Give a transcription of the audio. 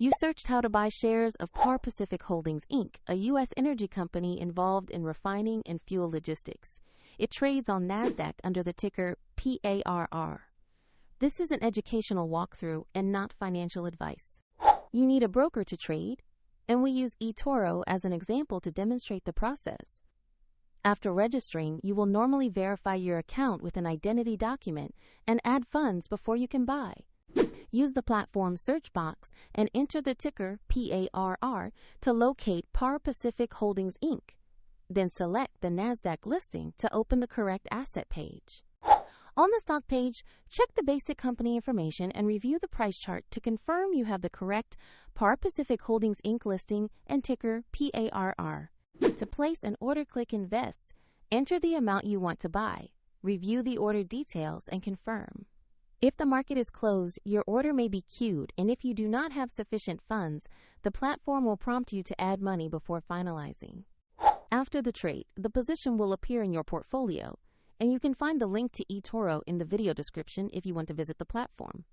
You searched how to buy shares of PARR Pacific Holdings, Inc., a U.S. energy company involved in refining and fuel logistics. It trades on NASDAQ under the ticker PARR. This is an educational walkthrough and not financial advice. You need a broker to trade, and we use eToro as an example to demonstrate the process. After registering, you will normally verify your account with an identity document and add funds before you can buy. Use the platform search box and enter the ticker PARR to locate PARR Pacific Holdings, Inc. Then select the NASDAQ listing to open the correct asset page. On the stock page, check the basic company information and review the price chart to confirm you have the correct PARR Pacific Holdings, Inc. listing and ticker PARR. To place an order, click Invest. Enter the amount you want to buy. Review the order details and confirm. If the market is closed, your order may be queued, and if you do not have sufficient funds, the platform will prompt you to add money before finalizing. After the trade, the position will appear in your portfolio, and you can find the link to eToro in the video description if you want to visit the platform.